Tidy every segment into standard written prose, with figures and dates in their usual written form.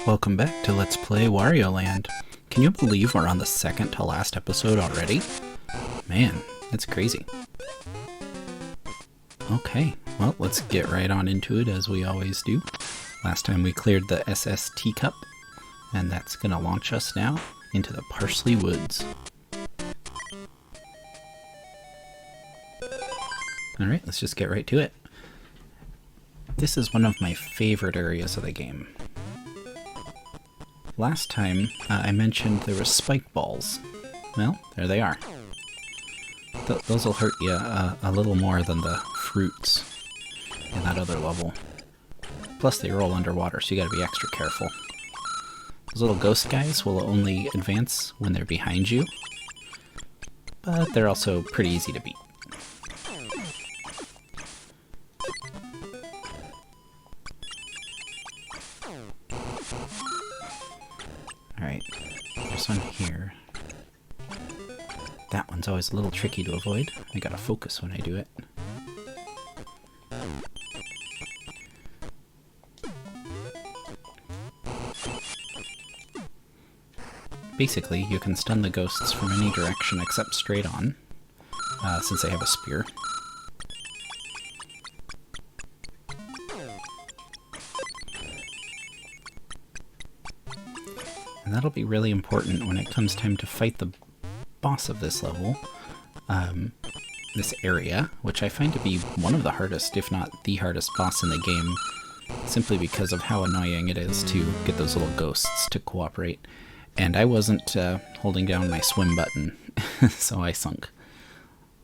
Welcome back to Let's Play Wario Land. Can you believe we're on the second to last episode already? Man, that's crazy. Okay, well, let's get right on into it as we always do. Last time we cleared the SS Teacup, and that's going to launch us now into the Parsley Woods. Alright, let's just get right to it. This is one of my favorite areas of the game. Last time, I mentioned there were spike balls. Well, there they are. Those will hurt you a little more than the fruits in that other level. Plus they roll underwater, so you gotta be extra careful. Those little ghost guys will only advance when they're behind you, but they're also pretty easy to beat. Alright, there's one here. That one's always a little tricky to avoid. I gotta focus when I do it. Basically, you can stun the ghosts from any direction except straight on, since they have a spear. And that'll be really important when it comes time to fight the boss of this level, this area, which I find to be one of the hardest, if not the hardest boss in the game, simply because of how annoying it is to get those little ghosts to cooperate. And I wasn't holding down my swim button, so I sunk.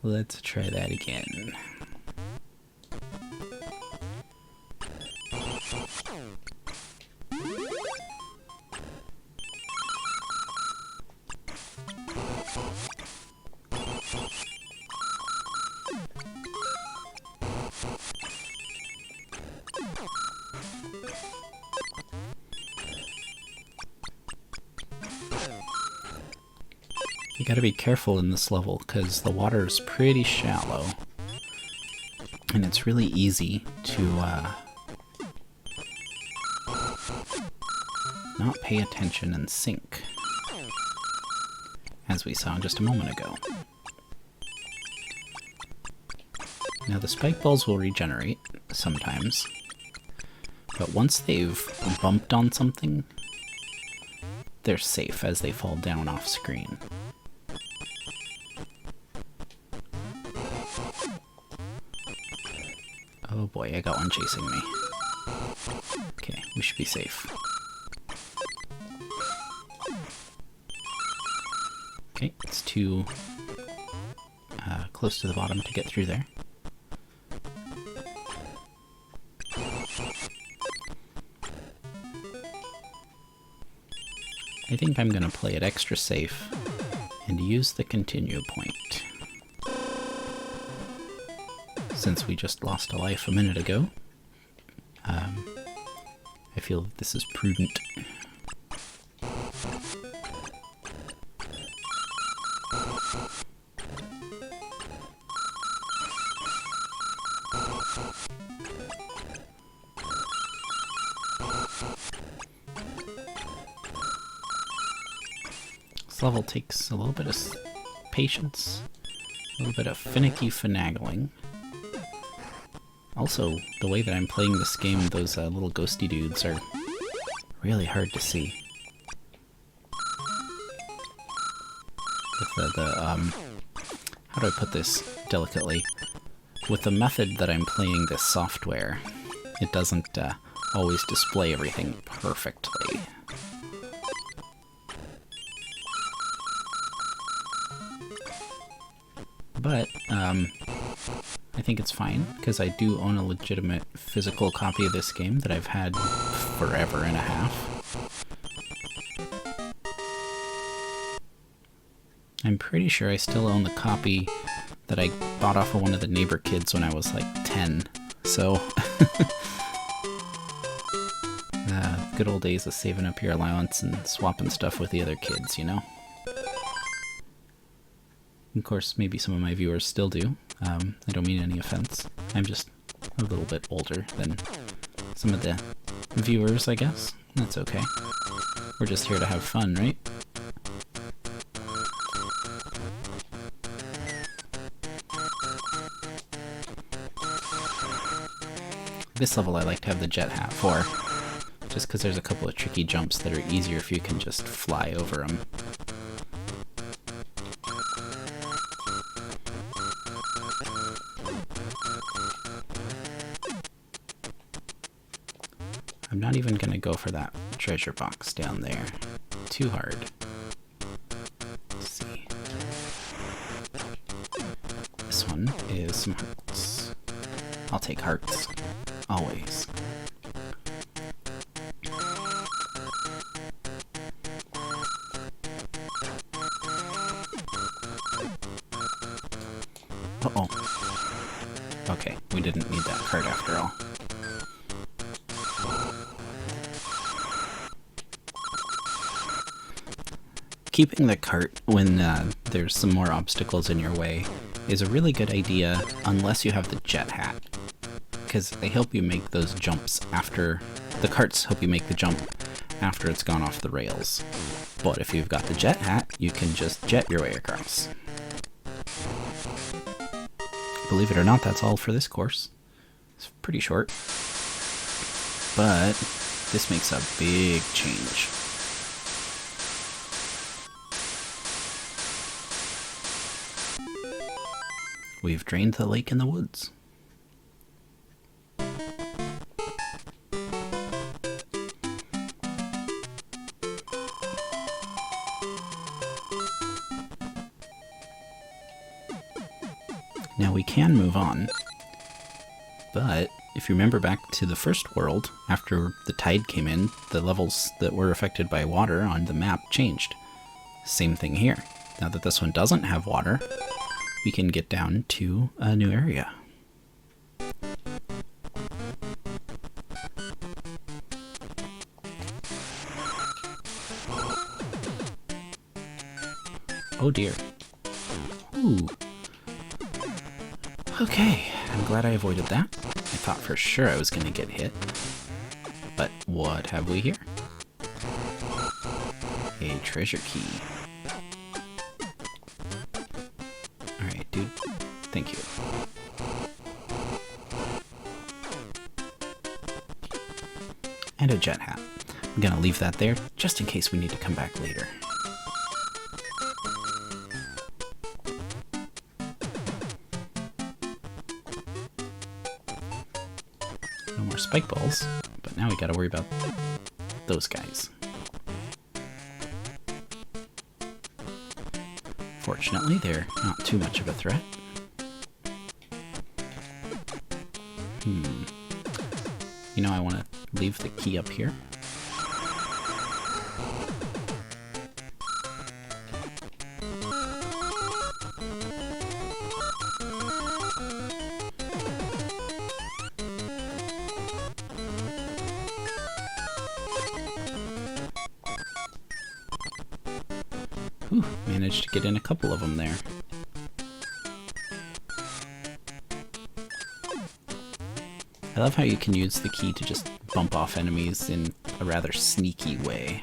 Let's try that again. You gotta be careful in this level, because the water is pretty shallow, and it's really easy to not pay attention and sink, as we saw just a moment ago. Now the spike balls will regenerate sometimes, but once they've bumped on something, they're safe as they fall down off screen. Oh boy, I got one chasing me. Okay, we should be safe. Okay, it's too close to the bottom to get through there. I think I'm gonna play it extra safe and use the continue point. Since we just lost a life a minute ago, I feel that this is prudent. This level takes a little bit of patience, a little bit of finicky finagling. Also, the way that I'm playing this game, those little ghosty dudes are really hard to see. With how do I put this delicately? With the method that I'm playing this software, it doesn't always display everything perfectly. But, I think it's fine, because I do own a legitimate physical copy of this game that I've had forever and a half. I'm pretty sure I still own the copy that I bought off of one of the neighbor kids when I was like 10, so... good old days of saving up your allowance and swapping stuff with the other kids, you know? Of course, maybe some of my viewers still do. I don't mean any offense. I'm just a little bit older than some of the viewers, I guess. That's okay. We're just here to have fun, right? This level I like to have the jet hat for, just because there's a couple of tricky jumps that are easier if you can just fly over them. I'm not even going to go for that treasure box down there. Too hard. Let's see. This one is some hearts. I'll take hearts. Always. Uh-oh. Okay, we didn't need that card after all. Keeping the cart when there's some more obstacles in your way is a really good idea unless you have the jet hat, because they help you make those jumps after... The carts help you make the jump after it's gone off the rails. But if you've got the jet hat, you can just jet your way across. Believe it or not, that's all for this course. It's pretty short. But this makes a big change. We've drained the lake in the woods. Now we can move on, but if you remember back to the first world, after the tide came in, the levels that were affected by water on the map changed. Same thing here. Now that this one doesn't have water, we can get down to a new area. Oh dear. Ooh. Okay, I'm glad I avoided that. I thought for sure I was going to get hit. But what have we here? A treasure key. Alright, dude. Thank you. And a jet hat. I'm gonna leave that there, just in case we need to come back later. No more spike balls, but now we gotta worry about those guys. Fortunately, they're not too much of a threat. You know, I want to leave the key up here. Whew, managed to get in a couple of them there. I love how you can use the key to just bump off enemies in a rather sneaky way.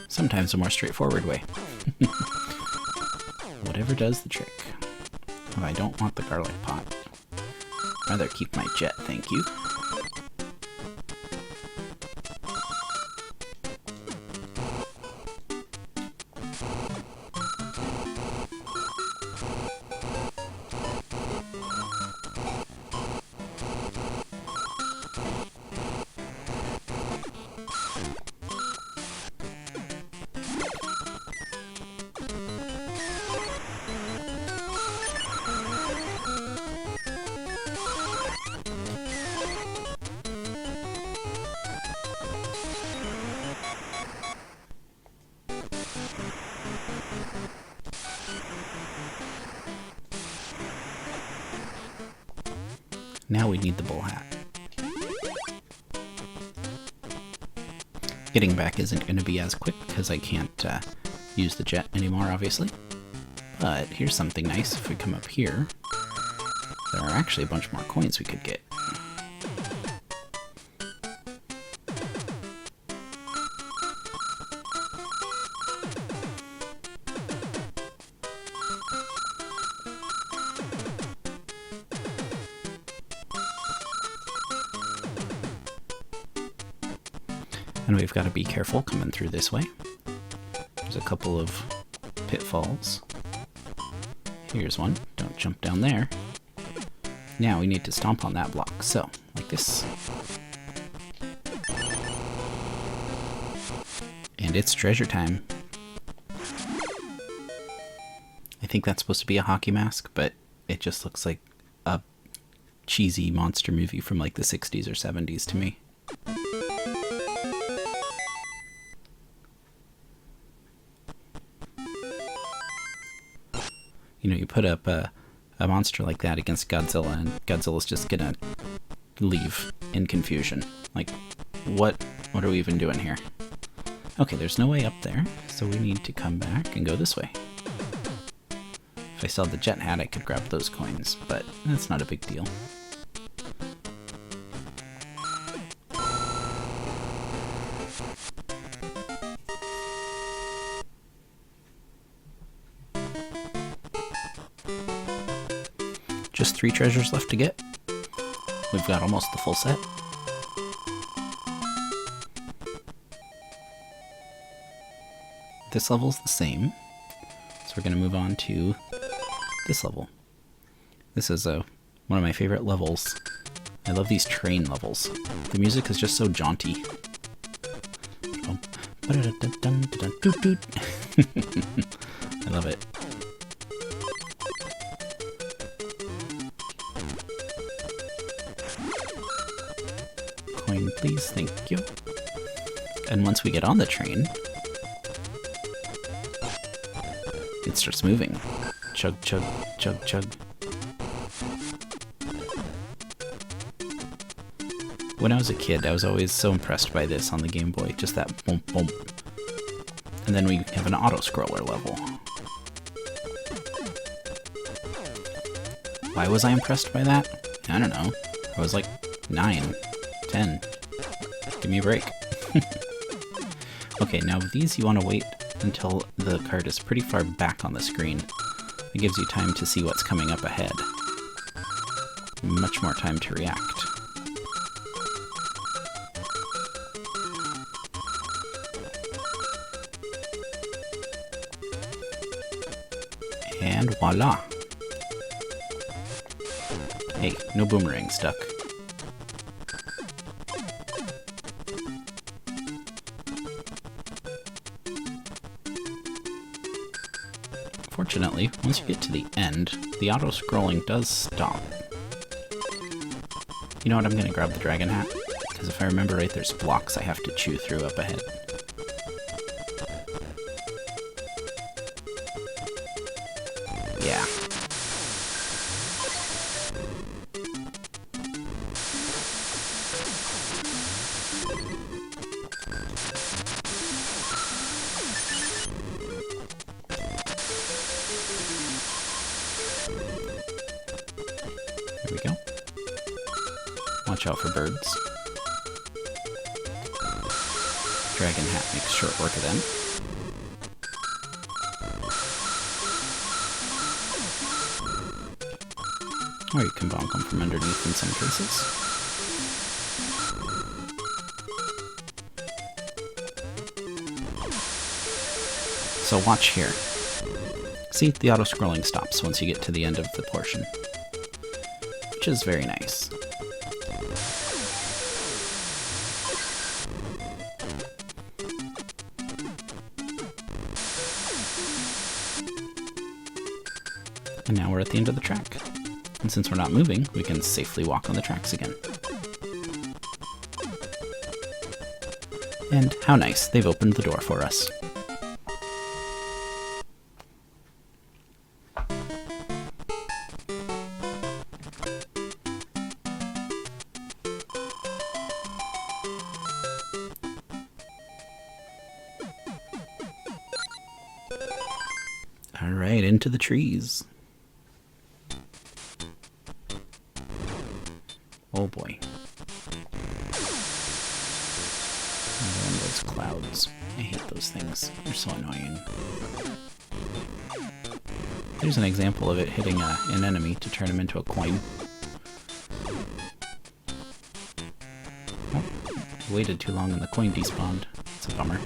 Sometimes a more straightforward way. Whatever does the trick. Oh, I don't want the garlic pot. Rather keep my jet, thank you. Now we need the bull hat. Getting back isn't going to be as quick because I can't use the jet anymore, obviously. But here's something nice. If we come up here, there are actually a bunch more coins we could get. And we've got to be careful coming through this way. There's a couple of pitfalls. Here's one. Don't jump down there. Now we need to stomp on that block. So, like this. And it's treasure time. I think that's supposed to be a hockey mask, but it just looks like a cheesy monster movie from like the 60s or 70s to me. You know, you put up a monster like that against Godzilla, and Godzilla's just gonna leave in confusion. Like, what are we even doing here? Okay, there's no way up there, so we need to come back and go this way. If I saw the jet hat, I could grab those coins, but that's not a big deal. Just 3 treasures left to get. We've got almost the full set. This level's the same, so we're going to move on to this level. This is one of my favorite levels. I love these train levels. The music is just so jaunty. I love it. Coin, please, thank you. And once we get on the train, it starts moving. Chug, chug, chug, chug. When I was a kid, I was always so impressed by this on the Game Boy. Just that boom, boom. And then we have an auto-scroller level. Why was I impressed by that? I don't know. I was like 9, 10. Give me a break. Okay, now with these you want to wait until the card is pretty far back on the screen. It gives you time to see what's coming up ahead. Much more time to react. And voila! Hey, no boomerang stuck. Fortunately, once you get to the end, the auto-scrolling does stop. You know what, I'm gonna grab the dragon hat, because if I remember right, there's blocks I have to chew through up ahead. Yeah. There we go. Watch out for birds. Dragon hat makes short work of them. Or you can bonk them from underneath in some cases. So watch here. See, the auto-scrolling stops once you get to the end of the portion, which is very nice. And now we're at the end of the track. And since we're not moving, we can safely walk on the tracks again. And how nice, they've opened the door for us. Alright, into the trees. Oh boy. Another one of those clouds. I hate those things. They're so annoying. There's an example of it hitting an enemy to turn him into a coin. Oh, I waited too long and the coin despawned. It's a bummer.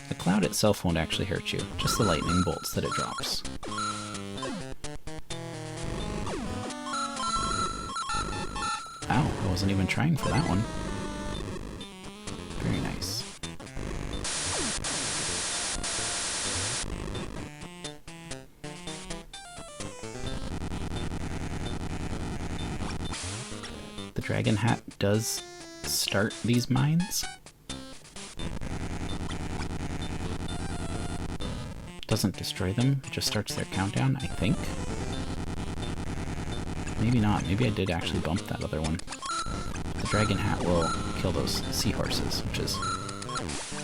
The cloud itself won't actually hurt you, just the lightning bolts that it drops. Ow, I wasn't even trying for that one. Very nice. The dragon hat does start these mines. Doesn't destroy them, it just starts their countdown, I think. Maybe not, maybe I did actually bump that other one. The dragon hat will kill those seahorses, which is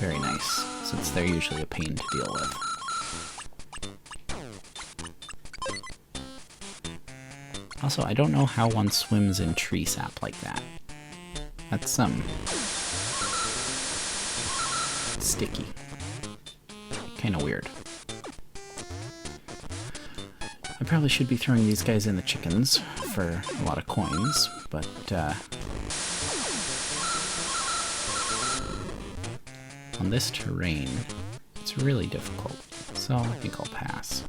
very nice, since they're usually a pain to deal with. Also, I don't know how one swims in tree sap like that. That's sticky. Kinda weird. I probably should be throwing these guys in the chickens for a lot of coins, but on this terrain, it's really difficult, so I think I'll pass.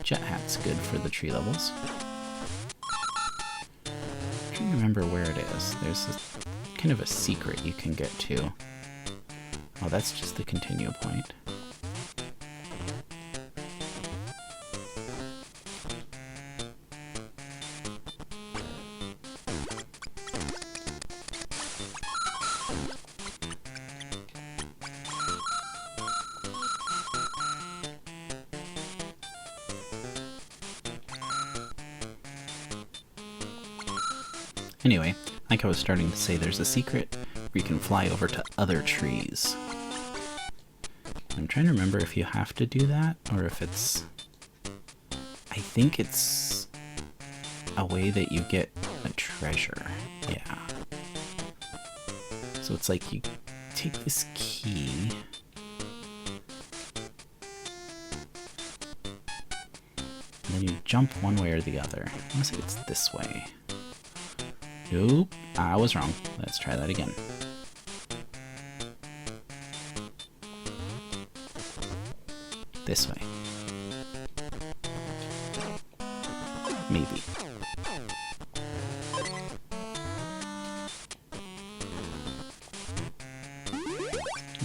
Jet hat's good for the tree levels. I'm trying to remember where it is. There's this kind of a secret you can get to. Oh, that's just the continue point. Anyway, like I was starting to say, there's a secret where you can fly over to other trees. I'm trying to remember if you have to do that, or if it's... I think it's a way that you get a treasure. Yeah. So it's like you take this key... and then you jump one way or the other. I want to say it's this way. Nope, I was wrong. Let's try that again. This way. Maybe.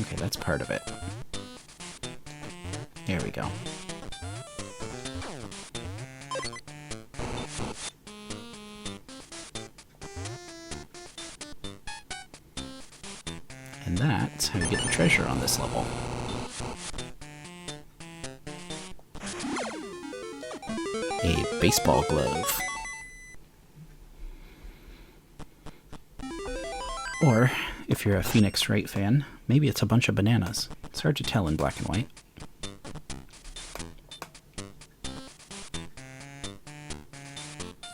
Okay, that's part of it. There we go. And that's how you get the treasure on this level. A baseball glove. Or, if you're a Phoenix Wright fan, maybe it's a bunch of bananas. It's hard to tell in black and white.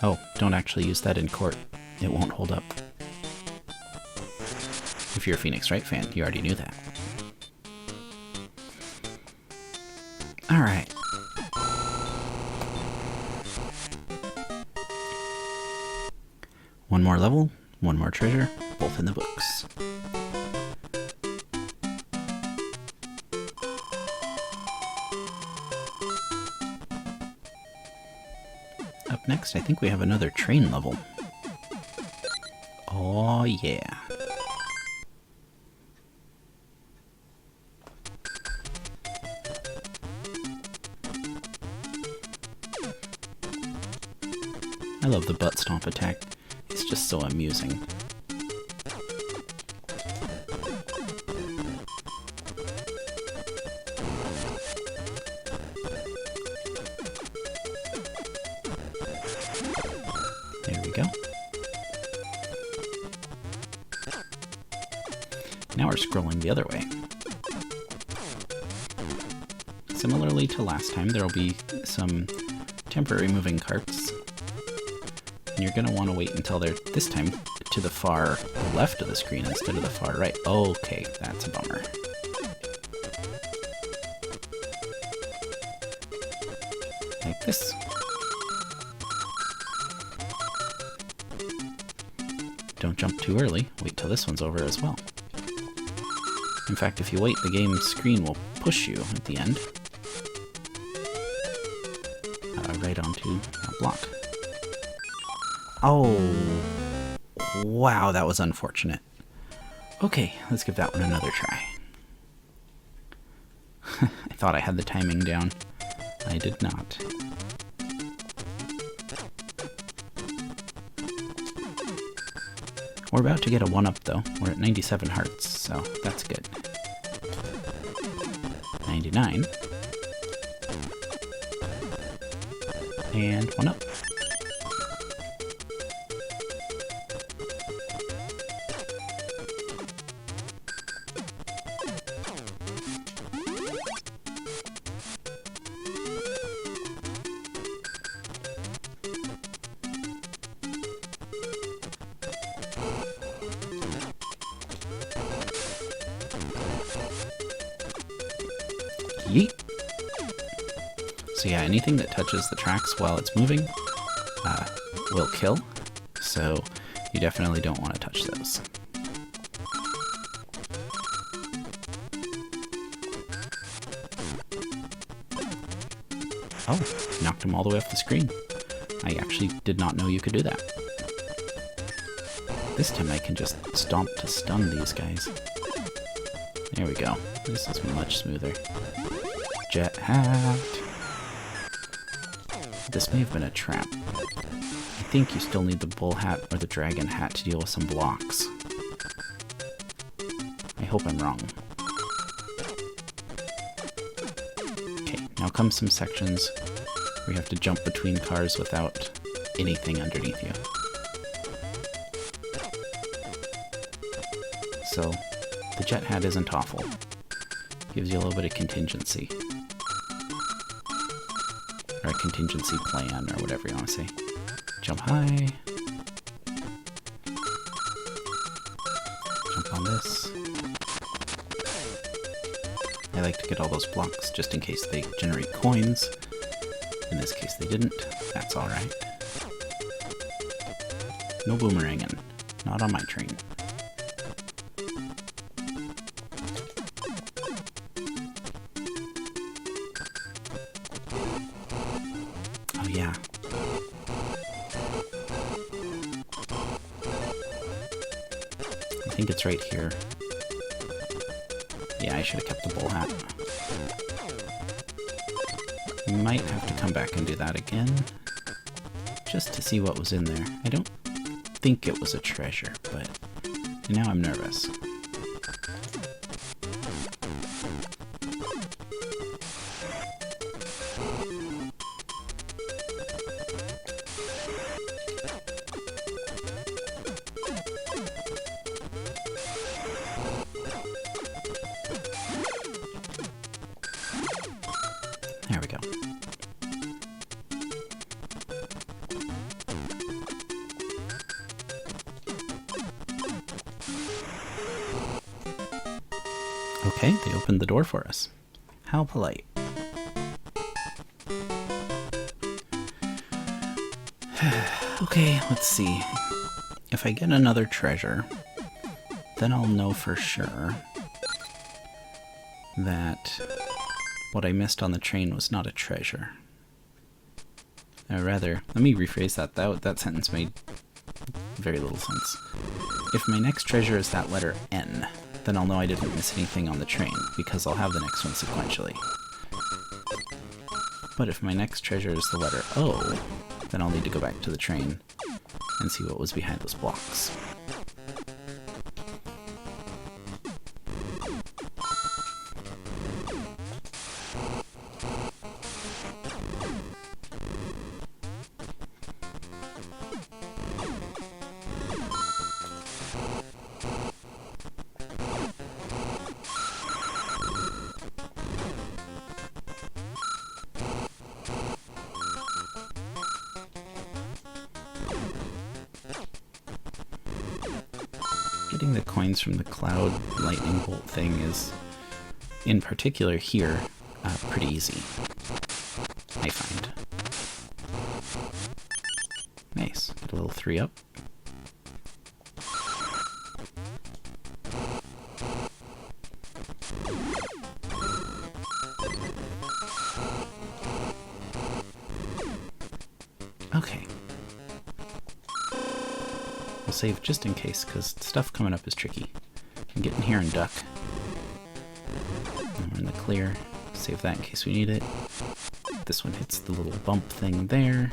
Oh, don't actually use that in court. It won't hold up. If you're a Phoenix Wright fan, you already knew that. Alright. One more level, one more treasure, both in the books. Up next, I think we have another train level. Oh yeah. I love the butt stomp attack. It's just so amusing. There we go. Now we're or scrolling the other way. Similarly to last time, there will be some temporary moving carts. And you're going to want to wait until they're, this time, to the far left of the screen instead of the far right. Okay, that's a bummer. Like this. Don't jump too early. Wait till this one's over as well. In fact, if you wait, the game screen will push you at the end. Right onto a block. Oh, wow, that was unfortunate. Okay, let's give that one another try. I thought I had the timing down. I did not. We're about to get a 1-up though. We're at 97 hearts, so that's good. 99. And 1-up. Yeet. So yeah, anything that touches the tracks while it's moving will kill, so you definitely don't want to touch those. Oh, knocked him all the way off the screen. I actually did not know you could do that. This time I can just stomp to stun these guys. There we go. This is much smoother. Jet hat. This may have been a trap. I think you still need the bull hat or the dragon hat to deal with some blocks. I hope I'm wrong. Okay, now come some sections where you have to jump between cars without anything underneath you. So, the jet hat isn't awful. Gives you a little bit of contingency. Or a contingency plan, or whatever you want to say. Jump high. Jump on this. I like to get all those blocks just in case they generate coins. In this case they didn't. That's alright. No boomeranging. Not on my train. Oh yeah. I think it's right here. Yeah, I should have kept the bull hat. Might have to come back and do that again, just to see what was in there. I don't think it was a treasure, but now I'm nervous. There we go. Okay, they opened the door for us. How polite. Okay, let's see. If I get another treasure, then I'll know for sure that what I missed on the train was not a treasure. Or rather, let me rephrase that. That sentence made very little sense. If my next treasure is that letter N, then I'll know I didn't miss anything on the train, because I'll have the next one sequentially. But if my next treasure is the letter O, then I'll need to go back to the train and see what was behind those blocks. getting the coins from the cloud lightning bolt thing is, in particular here, pretty easy, I find. Nice. Get a little 3-up. Okay. We'll save just in case, because stuff coming up is tricky. And get in here and duck. And we're in the clear. Save that in case we need it. This one hits the little bump thing there.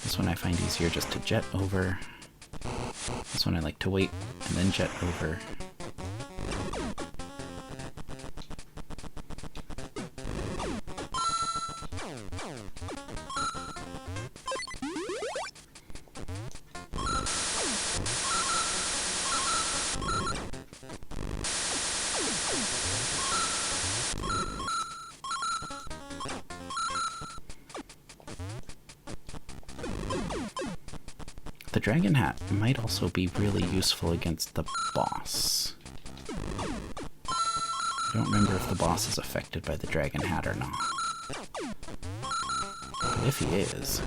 This one I find easier just to jet over. This one I like to wait and then jet over. The dragon hat might also be really useful against the boss. I don't remember if the boss is affected by the dragon hat or not. But if he is...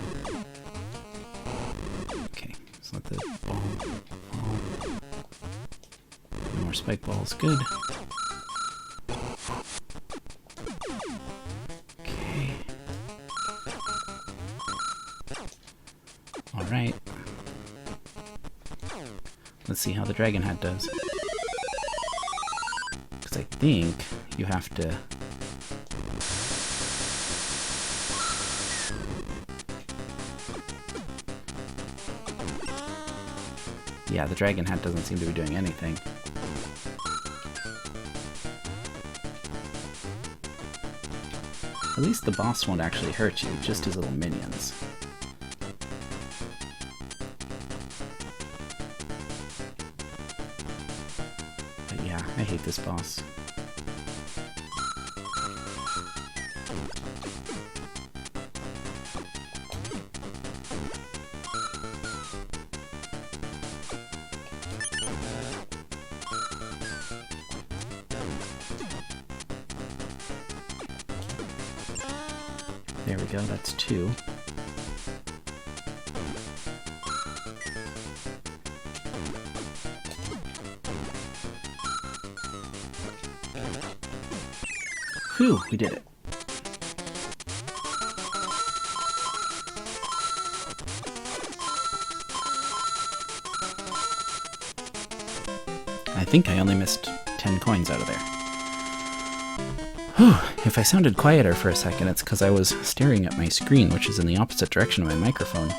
Okay, let's let the ball fall. No more spike balls, good. Okay. Alright. Let's see how the dragon hat does. Because I think you have to... Yeah, the dragon hat doesn't seem to be doing anything. At least the boss won't actually hurt you, just his little minions. I hate this boss. There we go, that's 2. Whew, we did it. I think I only missed 10 coins out of there. Whew, if I sounded quieter for a second, it's because I was staring at my screen, which is in the opposite direction of my microphone,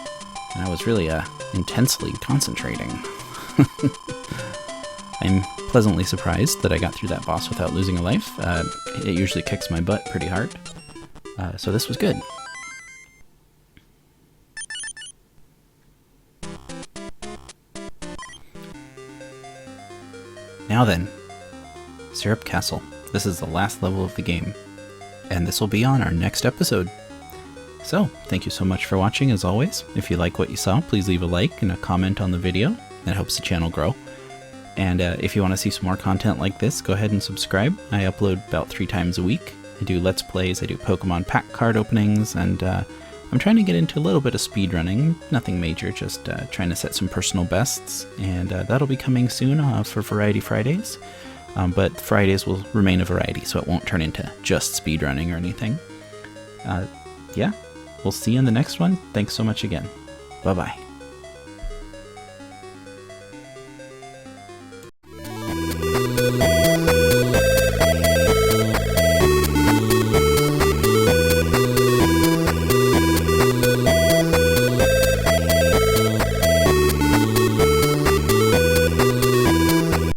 and I was really intensely concentrating. I'm pleasantly surprised that I got through that boss without losing a life. It usually kicks my butt pretty hard, so this was good. Now then, Syrup Castle. This is the last level of the game, and this will be on our next episode. So, thank you so much for watching as always. If you like what you saw, please leave a like and a comment on the video. That helps the channel grow. And if you want to see some more content like this, go ahead and subscribe. I upload about 3 times a week. I do Let's Plays, I do Pokemon pack card openings, and I'm trying to get into a little bit of speedrunning. Nothing major, just trying to set some personal bests. And that'll be coming soon for Variety Fridays. But Fridays will remain a variety, so it won't turn into just speedrunning or anything. Yeah, we'll see you in the next one. Thanks so much again. Bye-bye.